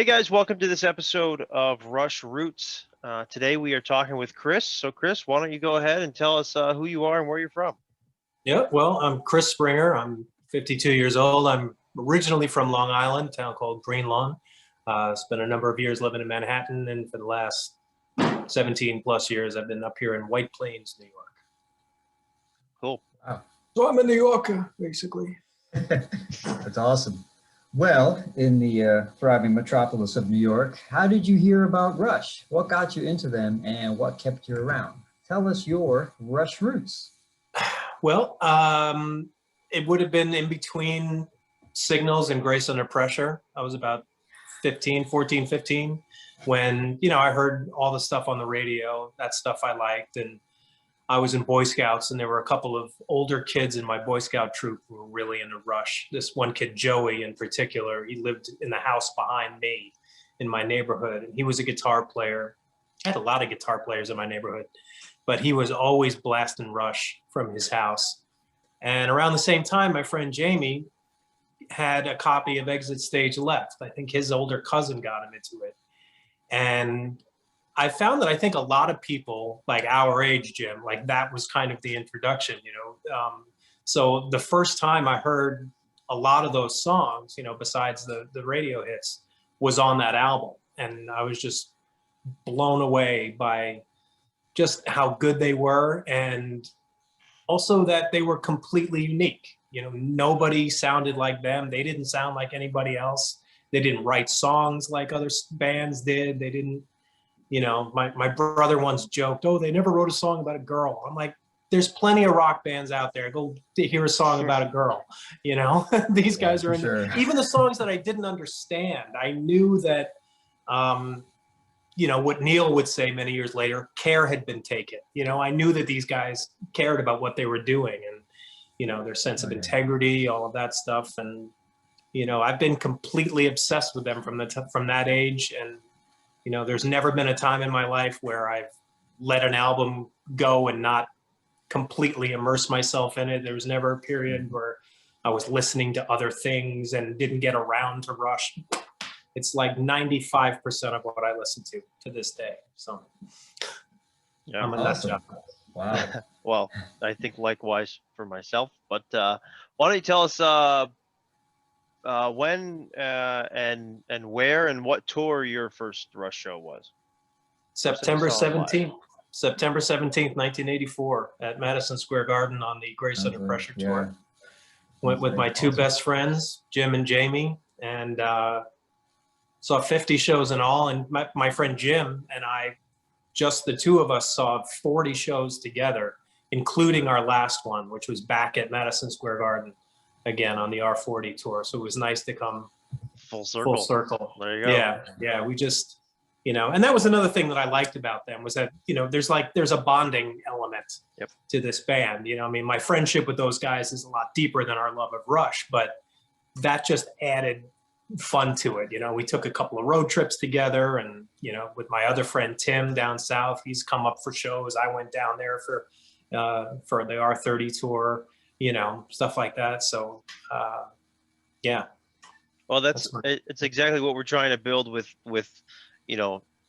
Hey guys, welcome to this episode of Rush Roots. Today we are talking with Chris. So Chris, why don't you go ahead and tell us who you are and where you're from? Yeah, well, I'm Chris Springer. I'm 52 years old. I'm originally from Long Island, a town called Green Lawn. Spent a number of years living in Manhattan, and for the last 17 plus years, I've been up here in White Plains, New York. Cool. Wow. So I'm a New Yorker, basically. That's awesome. Well, in the thriving metropolis of New York, how did you hear about Rush? What got you into them and what kept you around? Tell us your Rush roots. Well, it would have been in between Signals and Grace Under Pressure. I was about 15 when, I heard all the stuff on the radio, that stuff I liked. And I was in Boy Scouts, and there were a couple of older kids in my Boy Scout troop who were really into Rush. This one kid, Joey in particular, he lived in the house behind me in my neighborhood, and he was a guitar player. I had a lot of guitar players in my neighborhood, but he was always blasting Rush from his house. And around the same time, my friend Jamie had a copy of Exit Stage Left. I think his older cousin got him into it. And I found that I think a lot of people like our age, Jim, like that was kind of the introduction, So the first time I heard a lot of those songs, besides the radio hits, was on that album. And I was just blown away by just how good they were, and also that they were completely unique. Nobody sounded like them. They didn't sound like anybody else. They didn't write songs like other bands did. They didn't, my brother once joked, oh, they never wrote a song about a girl. I'm like, there's plenty of rock bands out there. Go to hear a song about a girl, These guys are in sure. Even the songs that I didn't understand. I knew that, what Neil would say many years later, care had been taken. I knew that these guys cared about what they were doing, and, their sense of integrity, all of that stuff. And, I've been completely obsessed with them from that age. And, there's never been a time in my life where I've let an album go and not completely immerse myself in it. There was never a period where I was listening to other things and didn't get around to Rush. It's like 95% of what I listen to this day. So Yeah, I'm a nut job. Wow. Well, I think likewise for myself. But why don't you tell us when and where and what tour your first Rush show was? September 17th, 1984 at Madison Square Garden on the Grace Under Pressure tour. Went with my two best friends, Jim and Jamie, and saw 50 shows in all. And my friend Jim and I, just the two of us, saw 40 shows together, including our last one, which was back at Madison Square Garden again on the R40 tour. So it was nice to come full circle. There you go. Yeah. We just, and that was another thing that I liked about them, was that, there's a bonding element to this band. My friendship with those guys is a lot deeper than our love of Rush, but that just added fun to it. We took a couple of road trips together, and, with my other friend, Tim, down south, he's come up for shows. I went down there for the R30 tour, stuff like that. So, yeah. Well, it's exactly what we're trying to build with,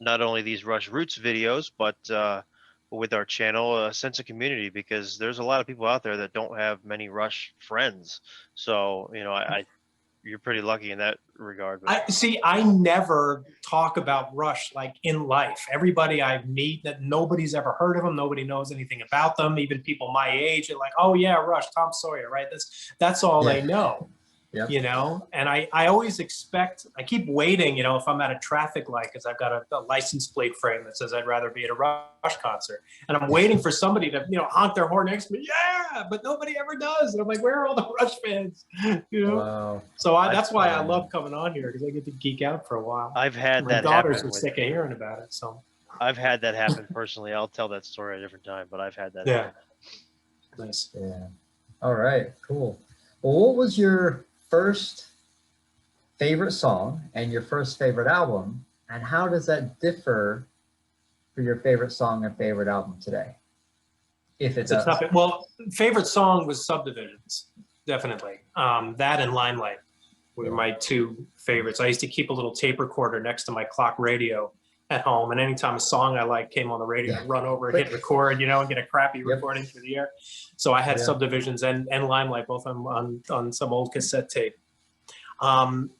not only these Rush Roots videos, but with our channel, a sense of community, because there's a lot of people out there that don't have many Rush friends. So, you're pretty lucky in that regard. I never talk about Rush like in life. Everybody I meet, that nobody's ever heard of them, nobody knows anything about them. Even people my age are like, oh yeah, Rush, Tom Sawyer, right? That's all they know. Yep. And I always I keep waiting, if I'm at a traffic light, because I've got a license plate frame that says I'd rather be at a Rush concert. And I'm waiting for somebody to, honk their horn next to me. Yeah, but nobody ever does. And I'm like, where are all the Rush fans? Wow. So that's why I love coming on here, because I get to geek out for a while. I've had My daughters were sick of hearing about it. So I've had that happen personally. I'll tell that story at a different time, but I've had that happen. Nice. Yeah. All right, cool. Well, what was your first favorite song and your first favorite album, and how does that differ for your favorite song and favorite album today, if it does? Well, favorite song was Subdivisions, definitely. That and Limelight. were my two favorites. I used to keep a little tape recorder next to my clock radio at home, and anytime a song I liked came on the radio, I'd run over and hit record, you know, and get a crappy recording through the air. So I had Subdivisions and Limelight both on some old cassette tape. Album,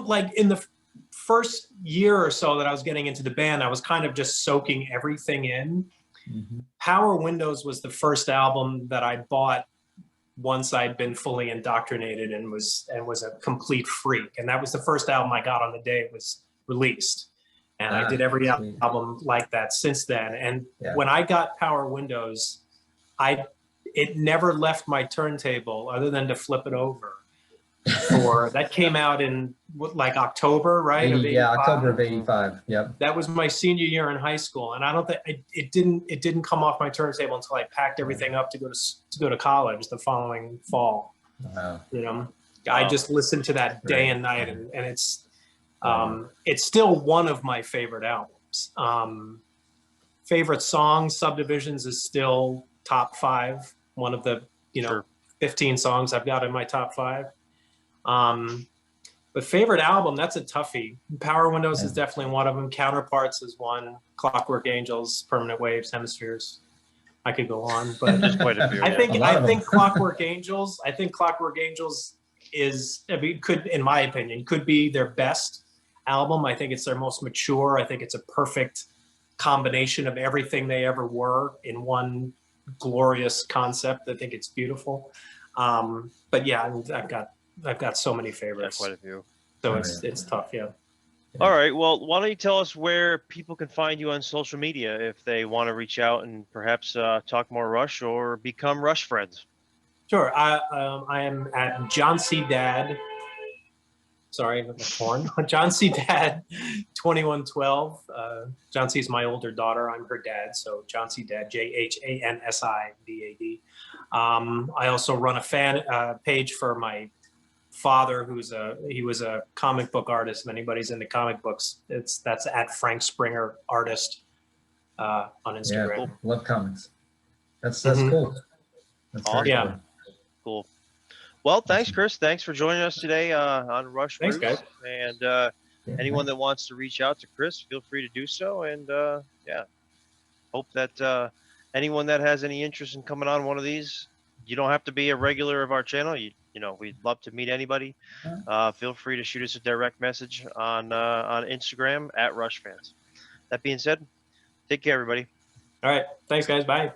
like in the first year or so that I was getting into the band, I was kind of just soaking everything in. Power Windows was the first album that I bought once I'd been fully indoctrinated and was a complete freak. And that was the first album I got on the day it was released. And I did every album like that since then. And when I got Power Windows, it never left my turntable other than to flip it over. That came out in like October, right? October of '85. Yep. That was my senior year in high school, and I don't think it didn't come off my turntable until I packed everything up to go to college the following fall. Wow. You know, I just listened to that day and night, and it's still one of my favorite albums. Favorite song, Subdivisions, is still top 5. One of the 15 songs I've got in my top 5. But favorite album, that's a toughie. Power Windows is definitely one of them. Counterparts is one. Clockwork Angels, Permanent Waves, Hemispheres. I could go on, but there's quite a few. I think Clockwork Angels. I think Clockwork Angels could, in my opinion, could be their best album. I think it's their most mature. I think it's a perfect combination of everything they ever were in one glorious concept. I think it's beautiful. But yeah, I've got so many favorites. Quite a few. So it's tough, All right. Well, why don't you tell us where people can find you on social media if they want to reach out and perhaps talk more Rush or become Rush friends? Sure. I am at John C. Dad. Sorry, with the porn. John C. Dad 2112. John C. is my older daughter. I'm her dad. So John C. Dad, JHANSIDAD. I also run a fan page for my father, he was a comic book artist. If anybody's into comic books, that's at Frank Springer Artist on Instagram. Yeah, love comics. That's cool. That's awesome. Cool. Well, thanks, Chris. Thanks for joining us today on Rush Thanks, Roots. guys. And anyone that wants to reach out to Chris, feel free to do so. And hope that anyone that has any interest in coming on one of these, you don't have to be a regular of our channel. We'd love to meet anybody. Feel free to shoot us a direct message on Instagram at Rush Fans. That being said, take care, everybody. All right. Thanks, guys. Bye.